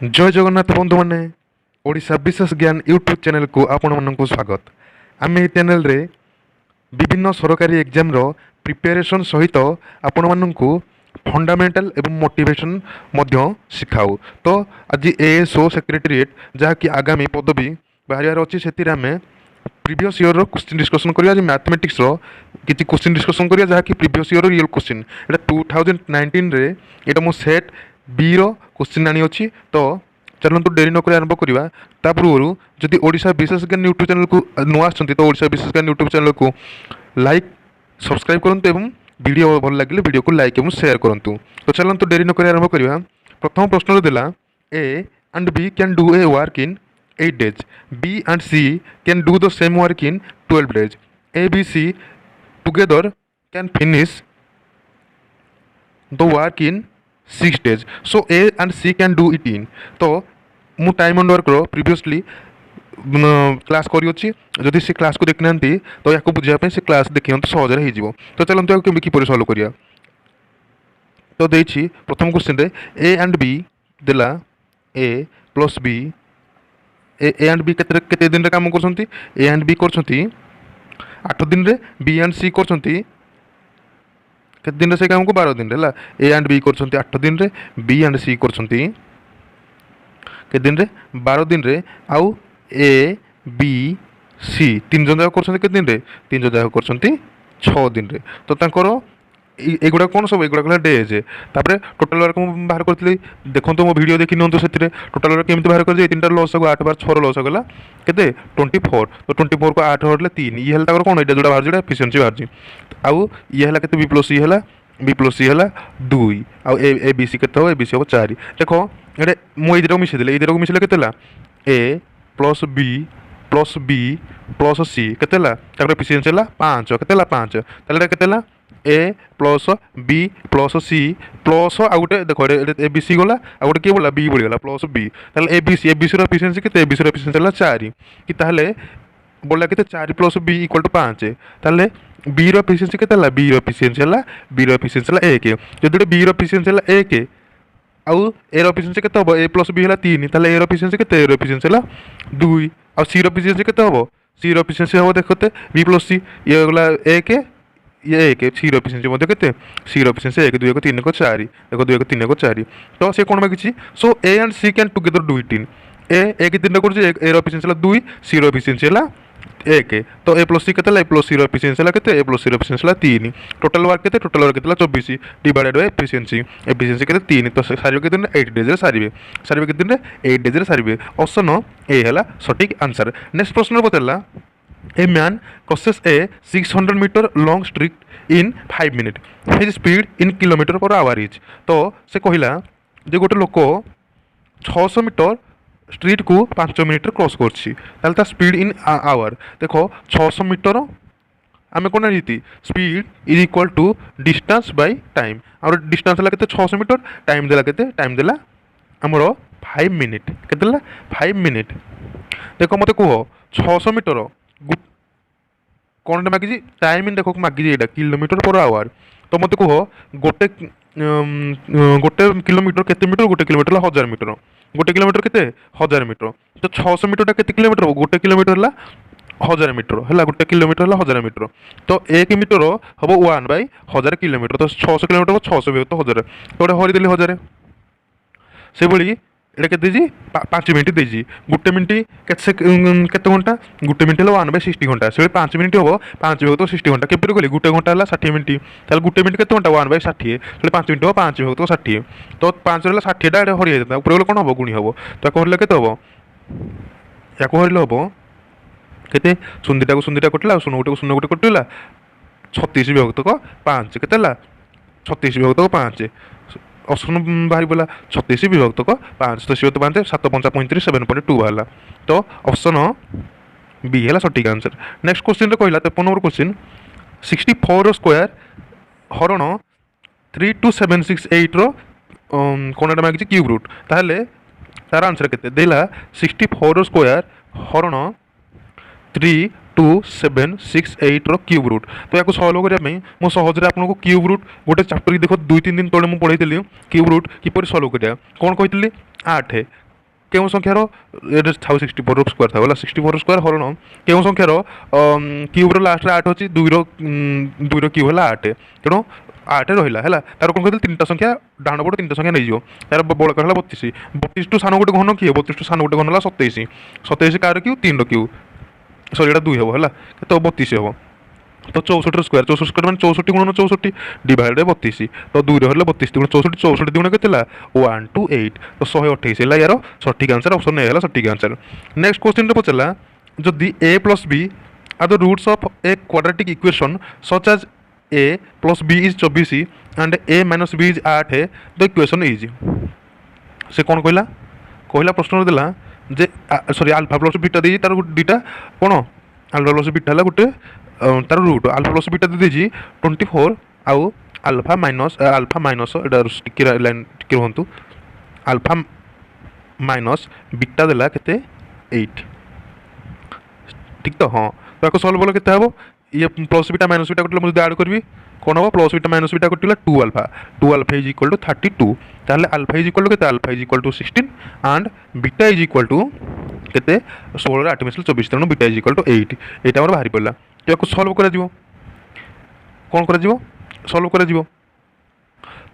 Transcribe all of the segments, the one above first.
जय जगन्नाथ बंधु मैंने ओडिशा विशेष ज्ञान यूट्यूब चैनल को आपण मानक स्वागत। आम ये चैनल रे विभिन्न सरकारी एग्जाम रो प्रिपेरेशन सहित आपण मानक फंडामेंटल एवं मोटिवेशन मध्य शिखाऊ। तो आज एएसओ सेक्रेटेरिएट जहाँकि आगामी पदवी बाहर अच्छी से आम प्रीवियस ईयर रो क्वेश्चन डिस्कसन करिया। मैथमेटिक्स रो किछि क्वेश्चन डिस्कसन करिया जहाँकि प्रीवियस ईयर रियल क्वेश्चन एटा 2019 रे एटा मो सेट बी रो क्वेश्चन आनी अच्छी। तो चलतु डेरी नक आरंभ करवा। ता पूर्व जदि ओडिशा विशेष ज्ञान यूट्यूब चैनल को नुआ आसछन्ति तो ओडिशा विशेष ज्ञान यूट्यूब चैनल को लाइक सब्सक्राइब करंतु एवं वीडियो भल लगे वीडियो को लाइक एवं शेयर करंतु। तो चलतु डेरी नक आरंभ करवा। प्रथम प्रश्न देला A and B can do a work in 8 days, B and C can do the same work in 12 days, A, B, C together can finish the work in 6 days. So A and C can do it in. तो मु time and work रो previously class करी अछि। जदि से class को देखि नांती तो याको बुझिया पे से क्लास देखियो तो सहज रे हिजिवो। तो चलंतु याको कि पर सॉल्व करिया। तो देछि प्रथम क्वेश्चन रे A and B देला A plus B A and B केते दिन रे काम करछंती। ए एंड बी करछंती 8 दिन रे, बी एंड सी करछंती केते दिन रे से काम को 12 दिन रे ला। ए एंड बी करछंती 8 दिन रे, बी एंड सी करछंती केते दिन रे 12 दिन रे। आउ ए बी सी तीन जन जाक करछंती केते दिन रे, तीन जन जाक करछंती 6 दिन रे। तो तांकर एगुड़ा कौन सब एगुड़ा कहला डेज। तापर टोटाल वर्क मु बाहर करथली देखो तो मो वीडियो देखि नंतु सेतिरे टोटाल वर्क केमिति बाहर कर जे तीनटा लॉस को 8 बार 6 लॉस गला केते 24। तो 24 को 8 हटले 3 ये हला ताकर कोन एटा जोडा बाहर जोडा एफिशिएंसी बाहर जी। आउ ये हला केते बी प्लस सी हला, बी प्लस सी हला 2 आउ ए बी सी केते हो, ए बी सी हो 4। देखो एडे मो इधर मिसे देले, इधर को मिसले केते ला A plus B plus B plus C केते ला तापर एफिशिएंसी हला 5 केते ला 5। ताले केते ला A plus B plus C plus आ गोटे देखो ए बी सी गला आ गोटे किए बोला बी बढ़ीगला प्लस बी। ताहले ए बी सी एफिशिएंसी केते, ए बी सी एफिशिएंसी हला 4 कि ताहले बोला केते 4 प्लस बी इक्वल टू 5। ताहले बी रो एफिशिएंसी केते हला, बी रो एफिशिएंसी हला, बी रो एफिशिएंसी हला 1। जदि बी रो एफिशिएंसी हला 1 आउ ए रो एफिशिएंसी केते हबो, ए प्लस बी हला 3। ताहले ए रो एफिशिएंसी केते, ए रो एफिशिएंसी हला 2 आउ सी रो एफिशिएंसी केते हबो, सी रो एफिशिएंसी हबो देखते बी प्लस सी ये गला 1 ये 1 सी रो एफिशिएंसी मध्य केते, सी रो एफिशिएंसी 1 2 को 3 को 4 देखो 2 को 3 को 4। तो से कोन मागिछि so A and C can together do it in. A 1 3 कर जे ए रो एफिशिएंसी हला 2, सी रो एफिशिएंसी हला 1। तो ए प्लस सी केते ला, A plus C row efficiency हला केते, ए प्लस सी रो एफिशिएंसी हला 3। टोटल वर्क केते, टोटल वर्क केते ला 24 डिवाइडेड बाय एफिशिएंसी, एफिशिएंसी केते 3। तो सारिबे केते दिन 8 डेज रे सारिबे, सारिबे केते दिन 8 डेज रे सारिबे। ऑप्शन ए हला सटीक आंसर। नेक्स्ट प्रश्न बतेला a man crosses a 600 metre long street in 5 minutes, his speed in kilometre per hour is. तो से कहला जे गोटे लोक 600 मीटर स्ट्रीट को 5 मिनिट क्रॉस करछि ताले ता स्पीड इन आवर। देखो 600 मीटर आमे कोन रीति speed is equal to distance by time. और डिस्टेंस हला केते 600 मीटर, टाइम देला केते, टाइम देला हमरो 5 मिनिट केते देला 5 मिनिट। देखो मते कहो 600 मीटर कौन मागिजी टाइम इन देखो मागिजी एटा किलोमीटर पर आवर। तो मते कहो गोटे गोटे किलोमीटर केते मीटर, गोटे किलोमीटर 1000 मीटर, गोटे किलोमीटर केते 1000 मीटर। तो 600 मीटर टा केते किलोमीटर हो, गोटे किलोमीटर ला 1000 मीटर हला, गोटे किलोमीटर ला 1000 मीटर। तो 1 मीटर हबो 1 बाय 1000 किलोमीटर। तो 600 किलोमीटर 600 भी तो 1000 तो हरि देली 1000 से बड़ी एटा केते जी 5 मिनिट देजी। गुटे मिनिट केते घंटा, गुटे मिनिट हला 1 बाय 60 घंटा। से 5 मिनिट हबो 5 भाग तो 60 घंटा केपरि गली गुटे घंटा हला 60 मिनिट। ताले गुटे मिनिट केते घंटा 1 बाय 60 से 5 मिनिट हबो 5 भाग तो 60। तो 5 हला 60 टा एटा हरि जाता ऊपर गले कोन हबो गुणी हबो। तो कहले केते हबो, याको हरिलो हबो केते सुंदीटा को सुंदीटा कटला, सुनो गुटे को सुनो गुटे कटला 36 विभक्त को 5 केते हला 36 विभक्त को 5। ऑप्शन बाहरी बोला 36 विभक्त को 5। तो 5 7 5 35 7.2 बाहला। तो ऑप्शन बी है सटीक आंसर। नेक्स्ट क्वेश्चन रे कहला 53 नंबर क्वेश्चन 64 स्क्वायर हरण 32768 रो कोनटा मागिछि क्यूब रूट। ताहले तार आंसर केते देला 64 स्क्वायर हरण 32768 रो क्यूब रूट। तो या सल्व करने मो सहजरे आपको क्यूब रूट गोटे चैप्टर देखो 2-3 दिन तले मुझे पढ़ाई क्यूब रूट किपर सल्व करा कौन कही 8 କେଉଁ ସଂଖ୍ୟାର ଏଇଟା ଥାଉ 64 ସ୍କୋୟାର ଥାଉ ହେଲା 64 ସ୍କୋୟାର ହରଣ କେଉଁ ସଂଖ୍ୟାର କ୍ୟୁବ୍ର ଲାଷ୍ଟରେ 8 ଅଛି 2ର କ୍ୟୁବ୍ ହେଲା 8 ତେଣୁ 8 ରହିଲା ହେଲା ତାର କ'ଣ କହିଥିଲେ 3ଟା ସଂଖ୍ୟା ଡାହାଣ ପଟ 3ଟା ସଂଖ୍ୟା ନେଇଯିବ ତାର ବଳକା ହେଲା 32 32 ଟୁ ସାନ ଗୋଟେ ଘନ କିଏ 32 ଟୁ ସାନ ଗୋଟେ ଘନ ହେଲା 27 27 କାହାର କ୍ୟୁ 3ର କ୍ୟୁ ସରି ଏଇଟା 2 ହେବ ହେଲା କେତେ 32 ହେବ तो 64 स्क्वायर 64 स्क्वायर मैंने 64 गुणन 64 डिवाइड 32 तो 2 रहा 32 गुण 64 64 गुण के 128 तो 128 है यार सठिक आंसर ऑप्शन ए है सठिक आंसर। नेक्स्ट क्वेश्चन पचारा जदि a plus b are the roots of a quadratic equation such as a plus b is 24 and a minus b is 8 है द इक्वेशन इज से कौन कहला कहला प्रश्न देला जे सॉरी अल्फा प्लस बीटा दे तार दुटा कौन अल्फा प्लस बीटा है गोटे तार रूट अल्फा प्लस बीटा दे 24 आउ अल्फा माइनस टिके लाइन टिके रुहतु अल्फा माइनस बीटा देला केते 8 ठीक तो हाँ तो आपको सल्व बोलो केते हबो ये प्लस बीटा माइनस बीटा कटले मुझे ऐड करबी कौन हम प्लस बीटा माइनस बीटा कटिला 2 अल्फा इज इक्वल टू 32 ताहले अल्फा इज इक्वल टू केते alpha is equal to 16 and beta is equal to केते 16 8 मिसल 24 तेणु बीटा इज इक्वल टू 8 एटा हमर बाहरी पड़ला तो आपको सल्व करा दिबो कौन करा दिबो सल्व करा दिबो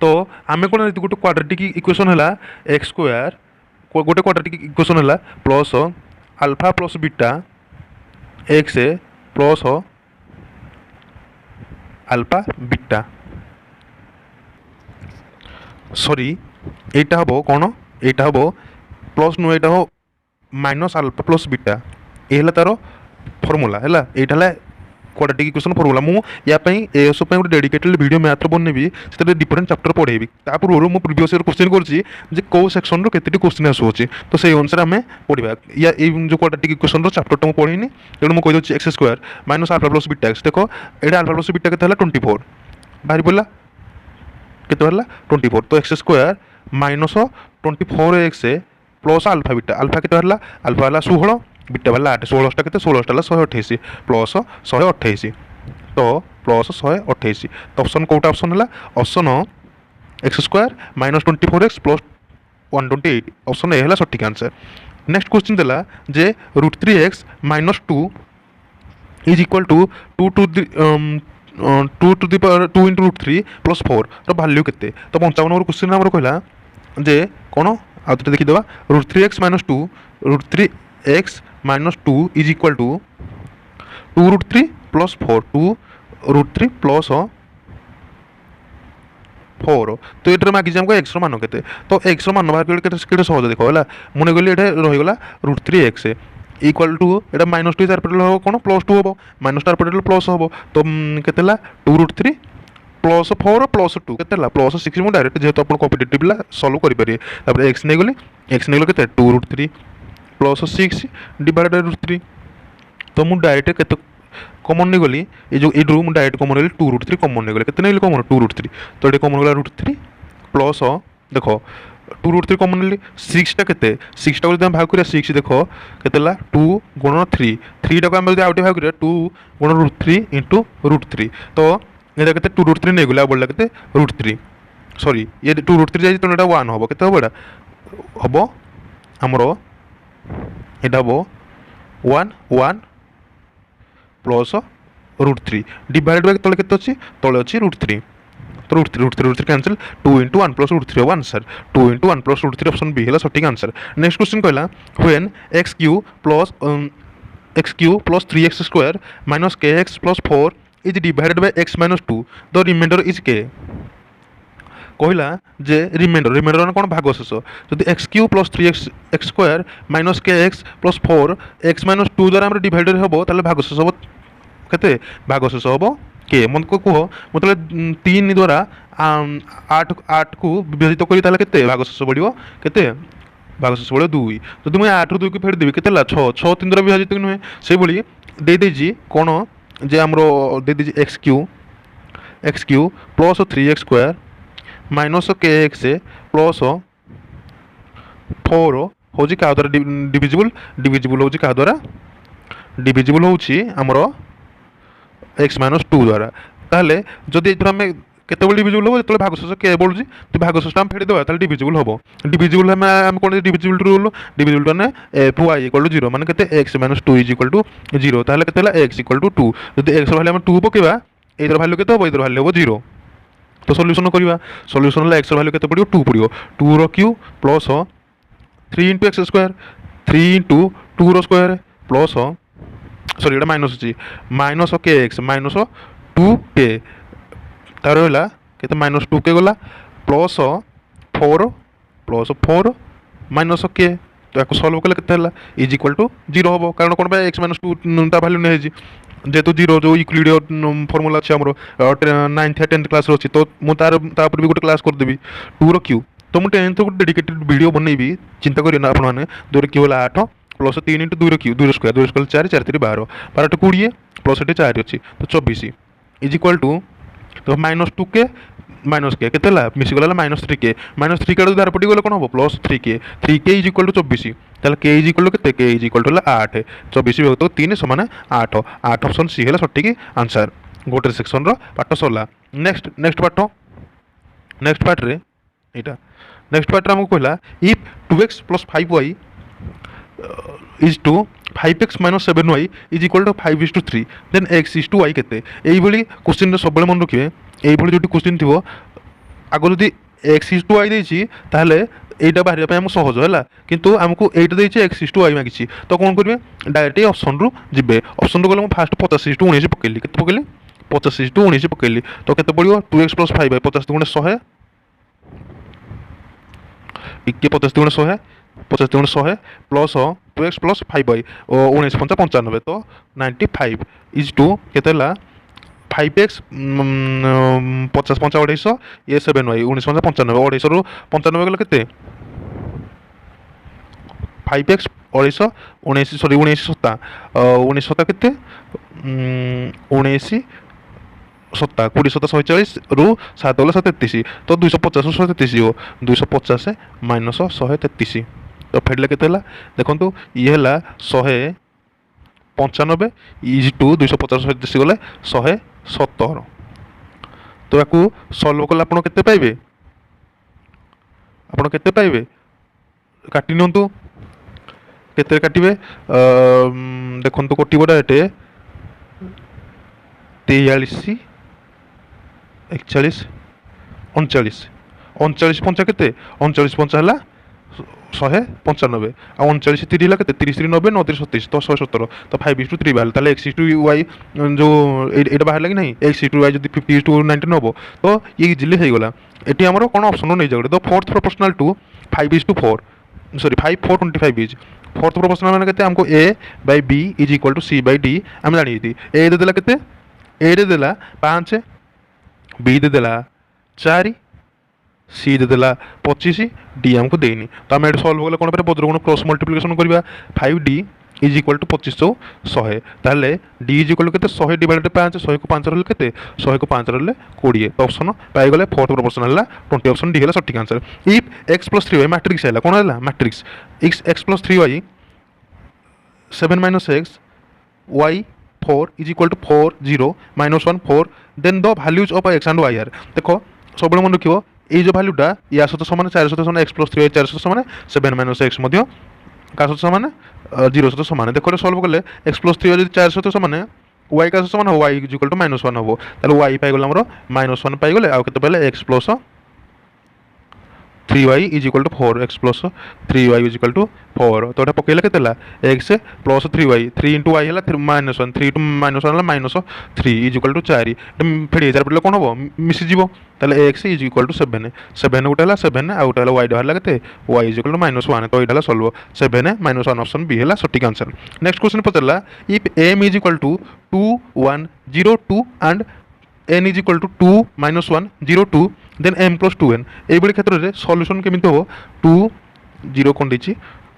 तो आमे कोन गोटे क्वाड्रेटिक इक्वेशन हैला x स्क्वायर गोटे क्वाड्रेटिक इक्वेशन हैला plus alpha plus beta x plus alpha beta sorry एटा हबो कौन एटा हबो प्लस नु एटा हो minus alpha plus beta A हला तारो फॉर्मूला हैला एटा हला क्वाड्रेटिक इक्वेशन फॉर्मूला मु या पई एएसओ पई गोटे डेडिकेटेड वीडियो मैथ रो बनेबी सेते डिफरेंट चैप्टर पढेबी ता पूर्व मु प्रीवियस ईयर क्वेश्चन करछि जे को सेक्शन रो केतेटी क्वेश्चन आसुछि तो सेही अनुसार हमें पढिबा या ए जो क्वाड्रेटिक इक्वेशन रो चैप्टर तो मु पढिनी तेणु मु कहि दछि x square minus alpha plus beta x देखो एडा अल्फा प्लस बीटा केते हला 24 बाहरी पड़ला केते हला 24 तो x square minus 24x plus alpha beta alpha केते हला अल्फा हला 16 बीटा वाला 8 16 टा केते 16 टा 128 प्लस 128 तो प्लस 128 तो ऑप्शन कोटा ऑप्शन हला option x square minus 24x plus 128 option A हला सठिक आंसर। नेक्स्ट क्वेश्चन देला जे √3x minus 2 is equal to 2 to the power 2 into √3 plus 4 रो वैल्यू केते तो 55 नंबर क्वेश्चन हमर कहला जे कोन आउत देखि देबा √3x minus 2 √3x minus 2 is equal to 2√3 plus 4 2√3 plus 4 तो ये मागिज हमको एक्स मान के तो एक्स मान बाहर के सहज देख है मुझे कहली ये रहीगला √3x इक्वाल टू ये माइनस 2 तार पटेल हम कौन प्लस 2 हम माइनस तार पटेल प्लस हम तो के 2√3 प्लस 4 प्लस 2 के प्लस 6 मुझे डायरेक्ट जेहतु आप कॉम्पिटिटिव सल्व करेंगे एक्स नहीं गली एक्स नहीं गले के 2√3 प्लस 6 डिवाइड बाय √3 तो मुझे डायरेक्ट के कमन नहीं गली ये जो रू मुझे डायरेक्ट कमन गली 2√3 कमन नहीं गले के नहीं कमन 2√3 तो ये कमन गला √3 प्लस देख 2√3 कमन गली 6 टा के 6 टा भाग करिया 6 देख के 2 गुणन 3 3 टा आम आउटे भाग करिया 2 गुणन √3 इंटू √3 तो ये के 2√3 नहीं गला बढ़ला के √3 सॉरी ये 2√3 जाए तो 1 हम के हम हम आमर এটা হবো 1 1 प्लस √3 डिवाइड बाय तले केते अछि तले अछि √3 तो √3 कैंसिल 2 इंटू 1 प्लस √3 हो answer 2 into 1 plus √3 option B है सठिक आंसर। नेक्स्ट क्वेश्चन कहला when x³ plus 3x square minus kx plus 4 is divided by x minus 2 the remainder is k कहला जे रिमाइंडर कौन भाग शेष जब x³ plus 3x square minus kx plus 4 x minus 2 द्वारा डिवाइडेड हम ताले भाग शेष हम के भाग शेष हम के मन को कह मतलब 3 द्वारा 8 को विभाजित करी के भाग शेष बढ़ो के भाग शेष बढ़ो 2 जब मुझे 8 रू 2 को फेर देवी के 6 6 3 द्वारा विभाजित नुहे से भाई देदेजी कौन जे आमर देदेजी x³ plus 3x square minus kx plus 4 हूँ क्या द्वारा डिविजिबल हूँ क्या द्वारा डिविजिबल हूँ आमर x माइनस 2 द्वारा ताहले जदि आम केतबेले डिविजिबल हो जो भागशेष के बढ़ुଛି तो भागशेष आम फेड़देवा ताले डिविजिबल हम डिविजिबल आम कौन डिविजिबल रूल डिविजिबल मैंने एफ वाई इक्वल टू 0 माने केते X minus 2 is equal to 0 ताले केते हला एक्स इक्वल टू 2 जदि एक्स वैल्यू हम 2 पकेबा एतर वैल्यू केते हो एतर वैल्यू हो 0 तो सॉल्यूशन करवा सॉल्यूशन एक्स वैल्यू केते पड़ियो 2 पड़ियो 2 रो Q plus 3 into x square 3 into 2 रो स्क्वायर प्लस सॉरी एटा माइनस अछि माइनस के एक्स माइनस 2 के तार होला केते माइनस 2 के गला प्लस 4 माइनस के तो याको सॉल्व कले केते हला इज इक्वल टू 0 हबो कारण कोन बा x माइनस 2 ता वैल्यू नै जेहेतु 0 जो यूक्लिडियन फॉर्मूला अछि हमरो 9th 10th क्लास रो अछि तो मु तार ऊपर भी गोटे क्लास कर देबी 2 रो क्यू तो मु 10th को डेडिकेटेड वीडियो बनैबी चिंता करियो ना आपण माने 2 रो क्यू होला 8 प्लस 3 इंटू 2 रो क्यू 2 रो स्क्वायर 4 4 3 12 12 20 प्लस 4 अछि तो 24 इज इक्वल टू तो माइनस 2 के माइनस के केते ला मिसी गला माइनस 3 के दार पटी गले कोन हो प्लस 3 के इज इक्वल टू 24 ताले के इज इक्वल टू केते के इज इक्वल टू 8 24 विभक्त 3 समान 8 ऑप्शन सी हैला सटीक आंसर गोटे सेक्शन रो पाठ सरला नेक्स्ट पार्ट रे एटा नेक्स्ट पार्ट रे हमको कहला if 2x + 5y is to 5x - 7y is equal to 5:3 then x is to y केते एई भली क्वेश्चन रे सबले मन रखिबे एई भली जोटी क्वेश्चन थिबो आगो जदी x इज टू y देछि ताहले एटा बाहरिया पे हम सहज हैला किंतु हमको एटा देछि x इज टू y मागिछि तो कोन करबे डायरेक्ट ऑप्शन रु जिबे ऑप्शन रु गले हम फास्ट 85:19 पकेली केते पकेली 85:19 पकेली तो केते पड़ियो 2x + 5y 50 * 100 इक्के 50 * 100 50 * 100 प्लस 2x + 5y 19 × 5 = 95 तो 95 इज टू केते ला 5x 50 5 250 ये 7y 19 × 5 95 250 रु 95 गले केते 5x 250 19 सॉरी 19 सत्ता 19 सत्ता केते 19 सत्ता 20 सत्ता 140 रु 7 गले 133 तो 250 रु 133 हो 250 माइनस 133 तो फेडले केते हला देखंतु ये हला 195 इज टू 250 133 गले 170 तो याकू सॉल्व कला आपण केते पाइबे काटी नियंतु केते काटिबे देखंतु कोटिबोडा एटे 43 41 39 39 पंचा केते 39 पंचा हला 195 आ 39 3 हला केते 30 3 90 29 37 तो 170 तो 5:3 बाहर ताले x टू y जो एटा बाहर लागी नहीं x टू y जदी 50:19 होबो तो ये इजीली हे गला एटी हमरो कोन ऑप्शन नै जागडे तो fourth proportional to 5:4 sorry 5:4 is fourth proportional माने केते हमको a/b = c/d हम जानि थी a दे देला केते a दे देला 5 b दे देला 4 सी दे देला 25 डी हमको देनी तो हम एट सॉल्व कले कोन पर बज्र कोन क्रॉस मल्टीप्लिकेशन करबा 5d इज इक्वल टू 25 100 ताले d इज इक्वल केते 100 डिवाइडेड 5 100 को 5 रहले केते 100 को 5 रहले 20 तो ऑप्शन पाई गले फोर्थ प्रोपोर्शनल ला 20 ऑप्शन डी हला सटीक answer if x + 3y matrix हैला कोन हैला matrix x + 3y 7 - x y 4 is equal to 4 0 -1 4 then the values of x and y are देखो सब मन रखिबो এই যে ভ্যালুটা ইয়া সହିତ সমান 4 সହିତ সমান x + 3y 4 সହିତ সমান 7 - x ମଧ୍ୟ কা সହିତ সমান 0 সହିତ সমান দেখো সলভ করলে x + 3y যদি 4 সହିତ সমান y কা সହିତ সমান y = -1 হবো তাহলে y পাই গলে আমরা -1 পাই গলে আর কত পাইলে x + 3y = 4 x + 3y = 4 तो एटा पकेला केतेला x + 3y 3 * y हला -1 3 * -1 हला -3 = 4 फेडी 4 पडले कोन होबो मिसि जीवो ताले x = 7 7 उटा हला 7 आ उटा हला y हला केते y = -1 तो एटा सॉल्व 7 -1 ऑप्शन बी हला सटीक आंसर नेक्स्ट क्वेश्चन पचला if m = 2 1 0 2 and n = 2 - 1 0 2 then m + 2n এই বলি ক্ষেত্রে সলিউশন কেমিতি হবো 2 0 কোন দিছি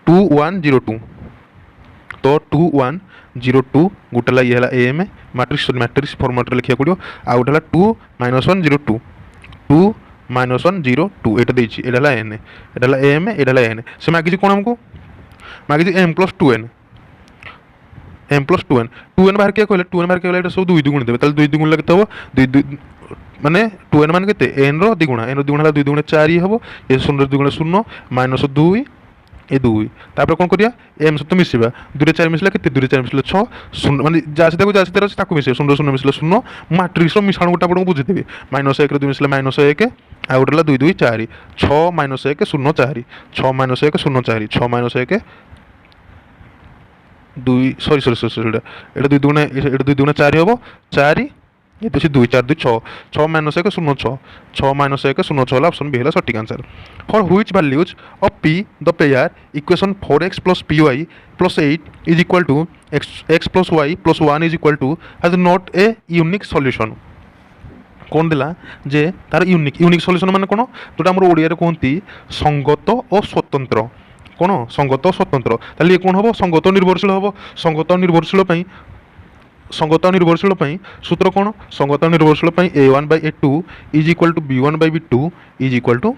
2 1 0 2 तो 2 1 0 2 गोटेला ये हला am मैट्रिक्स फॉर्मेट रे लिखिया पड़ियो आ गोटेला 2 - 1 0 2 2 - 1 0 2 एटा देछि एटा हला n एटा हला am एटा हला n से मागिछि कोन हमको मागिछि m + 2n m + 2n 2n बाहर के कहले 2n बाहर के कहले एटा सब 2 गुण देबे ताले 2 गुण लगते हो 2 ମାନେ 2n ମାନେ କେତେ n ର द्विगुणा n ର द्विगुणा ହେଲା 2 दुणे 4 ହେବ ଏ 0 ର द्विगुणा 0 ମାଇନସ୍ 2 ଏ 2 ତାପରେ କ'ଣ କରିବା m ସହିତ ମିଶିବା 2 4 ମିଶିଲା କେତେ 2 4 ମିଶିଲେ 6 0 ମାନେ ଯାହା ସହିତ ଅଛି ତାକୁ ମିଶେଇବା 0 0 ମିଶିଲେ 0 ମାଟ୍ରିକ୍ସର ମିଶାଣ ଗୋଟେ ଆପଣଙ୍କୁ ବୁଝିଦେବି ମାଇନସ୍ 1 ରେ 2 ମିଶିଲେ ମାଇନସ୍ 1 ଆଉ ଗୋଟେ ହେଲା 2 2 4 6 ମାଇନସ୍ 1 0 4 6 ମାଇନସ୍ 1 0 4 6 ମାଇନସ୍ 1 2 ସରି এটা 2 দুগুণে 4 ହେବ 4 ये तो 2 4 2 6 6 माइनस 1 0 6 6 माइनस 1 0 6 ऑप्शन बी है सटीक answer for which values of p the pair equation 4x plus py plus 8 is equal to x plus y plus 1 is equal to has not a unique solution कौन देला जे तार unique solution माने कोन जोटा हमर ओडिया रे कहंती संगत और स्वतंत्र कोन संगत और स्वतंत्र ताले कोन हबो संगत निर्भरशील हबो संगत निर्भरशील पई संगत निर्भरशील सूत्र कौन संगत निर्भरशील a1/a2 is equal to b1/b2 is equal to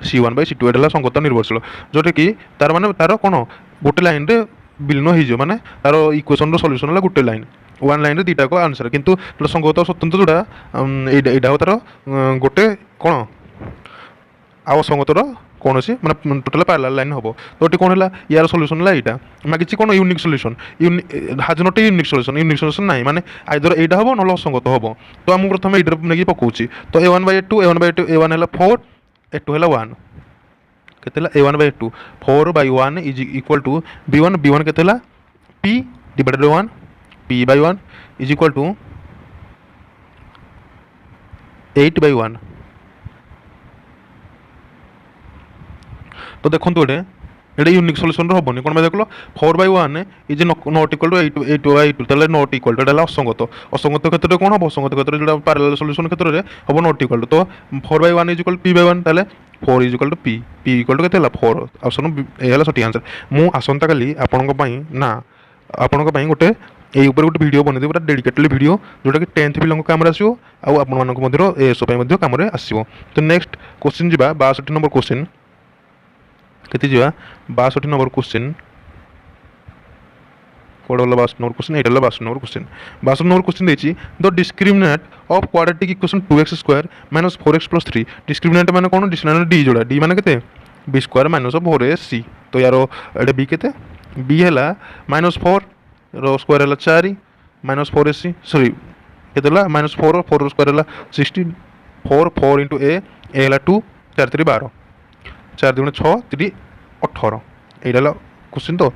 c1/c2 एटा संगत निर्भरशील जोटा कि तार माने तार कौन गोटे लाइन रे विलीन हो माने तार इक्वेशन रो सॉल्यूशन है गोटे लाइन वन लाइन रे दीटा को आंसर किंतु संगत और स्वतंत्र जोड़ा एटा तार गोटे कौन आव संगतर कौन सी मैंने टोटाल पैरेलल लाइन हम तो ये कौन है यार सॉल्यूशन है यहाँ मागिची कौन यूनिक सॉल्यूशन हाज नॉट ए यूनिक सॉल्यूशन ना माने आइदर एटा हम ना असंगत हम तो आम प्रथम ये नहीं पकाउची तो a1/a2 a1 है 4 a2 है 1 केते a1/a2 4/1 is equal to b1 केते p divided by 1 p/1 is equal to 8/1 तो देखो ये यूनिक सॉल्यूशन हेनी कौन देख लो 4/1 इज नॉट इक्वल टू 8/2 ताले नॉट इक्वल टू असंगत असंगत क्षेत्र में कौन हम असंगत क्षेत्र जो पैरेलल सॉल्यूशन क्षेत्र में हम नॉट इक्वल टू तो 4/1 इज इक्वल p/1 ताले 4 is equal to p equal to केते 4 ऑप्शन ए सटीक आंसर मु आसंता काली आपनक पई ना आपनक पई गोटे ये ऊपर गोटे वीडियो बनैदेवी पूरा डेडिकेटेड वीडियो जोटा कि 10th पिला काम आसो आउ एसओ काम आसो तो नेक्स्ट क्वेश्चन जी 62 नंबर क्वेश्चन केते जीवा 62 नंबर क्वेश्चन कोड वाला 62 नंबर क्वेश्चन एटा 62 नंबर क्वेश्चन 62 नंबर क्वेश्चन देछि the discriminant of quadratic equation 2x square minus 4x plus 3 discriminant माने कोन डिस्क्रिमिनेंट d जोड़ा d माने केते b स्क्वायर माइनस 4ac तो यार एटा b केते b हैला माइनस 4 रो स्क्वायर हैला 4 माइनस 4ac सॉरी केते हैला माइनस 4 4 स्क्वायर हैला 16 4 4 इनटू a हैला 2 4 3 12 4 दुगुण 6 3 18 एटा क्वेश्चन तो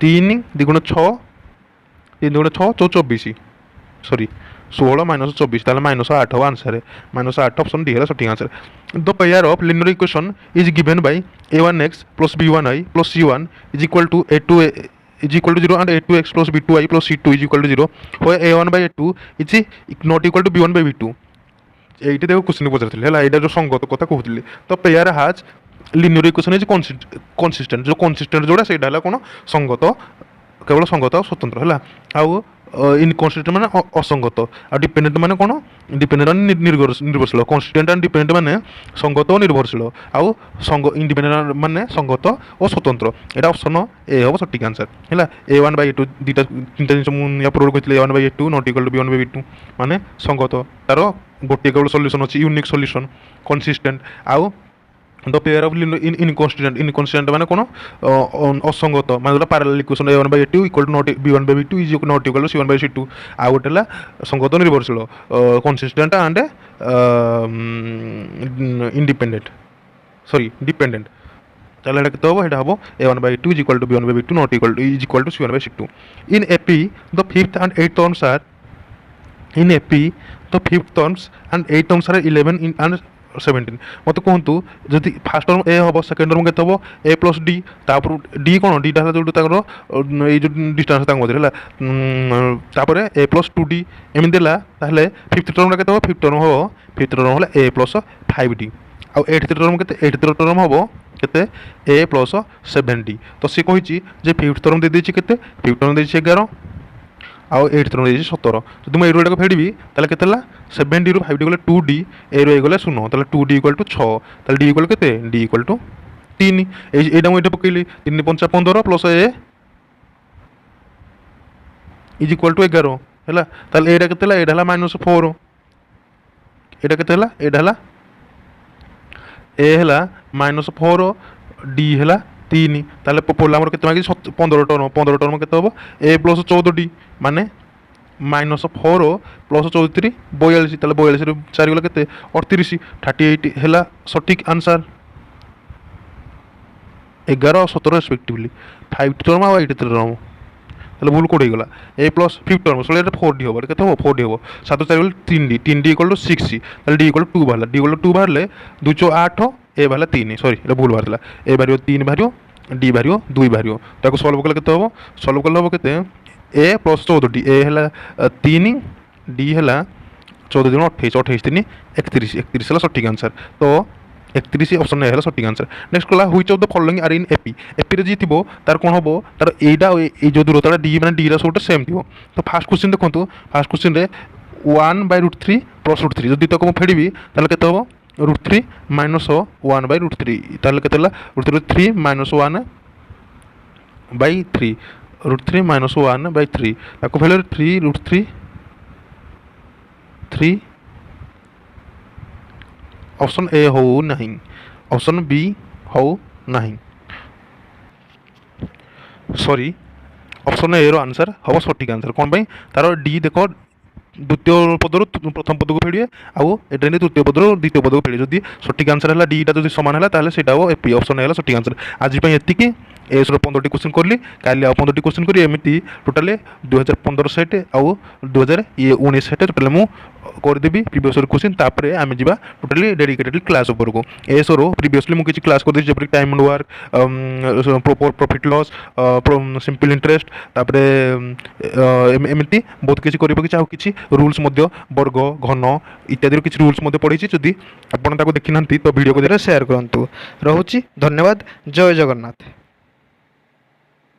3 दुगुण 6 3 दुगुण 6 24 सॉरी 16 माइनस 24 ताले माइनस 8 हो आंसर है माइनस 8 ऑप्शन डी है सटीक answer the pair of linear equation is given by a1x plus b1i plus c1 is equal to a2 is equal to 0 and a2x plus b2i plus c2 is equal to 0 where a1/a2 is not equal to b1/b2 এইটা দেখো question পচারছিলে হলা এইটা যে সঙ্গত কথা কহুଥିଲି তো pair হাজ linear equation is consistent जो कंसिस्टेंट जोड़ा से कौन संगत केवल संगत और स्वतंत्र है आउ इनकन्सिस्टेंट माने असंगत आ डिपेंडेंट माने कौन डिपेंडेंट निर्भरशील कंसिस्टेंट एंड डिपेंडेंट माने संगत और निर्भरशील आउ इंडिपेंडेंट माने संगत और स्वतंत्र एटा ऑप्शन ए हम सटीक आंसर है a1/a2 दुटा तीनटा जिन या पूर्व कहते a1/a2 not equal to b1/b2 माने संगत तार गोटे केवल सॉल्यूशन अच्छी यूनिक सॉल्यूशन कंसिस्टेंट आउ द पेयर ऑफ इनकन्सिस्टेंट माने कौन असंगत माने parallel equation a1/a2 equal to not b1/b2 is not equal to c1/c2 आ गोटेला संगत निर्भरशील consistent and independent sorry dependent चलो एटा केते होबो एटा होबो a1/2 is equal to b1/b2 not equal to is equal to c1/c2 in AP the fifth and eighth terms are in AP the fifth terms and eighth terms are 11 in and 17 मत कहतु जदि fast term ए हम second term के ए plus D तापर D कौन डीटा जो जो distance तापर ए प्लस 2d एमती देला फिफ्थ टर्म के फिफ्थ टर्म हम फिफ्थ टर्म है ए प्लस 5d आउ एट्थ टर्म के एट्थ टर्म हम के ए प्लस 7d तो सी कही फिफ्थ टर्म दे देछि केते फिफ्थ टर्म दे 11 आउ एट्थ टर्म दे 17 तो तुम एटा फेड़बी ताले के 7d रु 5d गले 2d ए रु गले 0 ताले 2d इक्वल टू 6 ताले d इक्वल केते d इक्वल टू 3 एटा मु एटा पकेली 3 5 15 plus A is equal to 11 हैला ताले एटा केतेला एटा हला -4 एटा केते हला एटा हला ए हला -4 डी हला 3 ताले पड़ला हमर केते मागी 15 टर्म केते हबो ए प्लस 14 डी माने -4 प्लस 34 42 ताले 42 रे 4 गला केते 38 38 हला सटीक आंसर 11 और 17 रेस्पेक्टिवली 5 टर्म और 8 टर्म ताले भूल कोड गला ए प्लस 5 टर्म सो 4 डी होबो केते हो 4 डी होबो 7 4 3 डी इक्वल टू 6 ताले डी इक्वल टू 2 बाहरला डी इक्वल टू 2 बाहरले 2 4 8 ए बाहरला 3 सॉरी एटा भूल बाहरला ए बाहरियो 3 बाहरियो डी बाहरियो 2 बाहरियो ताको सॉल्व कले केते होबो सॉल्व कले होबो केते ए प्लस 14 डी ए हला 3 डी हला 14 दिन 28 28 3 31 31 हला सटीक आंसर तो 31 ऑप्शन ए हला सटीक आंसर नेक्स्ट कला which of the following are in AP AP रे जी थिबो तार कोन होबो तार एडा ए जो दूरता डी माने डी रा सोट सेम थिबो तो फर्स्ट क्वेश्चन देखंतु फर्स्ट क्वेश्चन रे 1/√3 प्लस √3 जदि तक मु फेडिबी ताले केते होबो √3 माइनस 1/√3 ताले केते हला √3 माइनस 1/3 √3 माइनस 1/3 ताको फेले 3 3 ऑप्शन ए हो नहीं ऑप्शन बी हो नहीं सॉरी ऑप्शन ए रो आंसर हम सटीक आंसर कौन पाई तार डी देख द्वितीय पदर प्रथम पद को फेड़े आउ एटा तृतीय पदर द्वितीय पद को फेड़े जदि सटीक आंसर है डी टा सामान है ताले सेटा हो एपी ऑप्शन ए सटीक आंसर आज एतिकी एस 15 क्वेश्चन करली काली आ 15 क्वेश्चन करी एमती टोटाल 2015 सेट आउ 2019 सेट टोटाल मु करदेवी प्रीवियस क्वेश्चन तापर आम जा टोटाली डेडिकेटेड क्लास उपर को एस रो प्रीवियसली मुझे क्लास कर जब time and work profit loss simple interest तापर एमती बहुत किसी कर किसी रूल्स वर्ग घन इत्यादि किसी रूल्स पढ़ी जदि आपड़ देखी ना तो वीडियो को शेयर करूँ रोची धन्यवाद जय जगन्नाथ।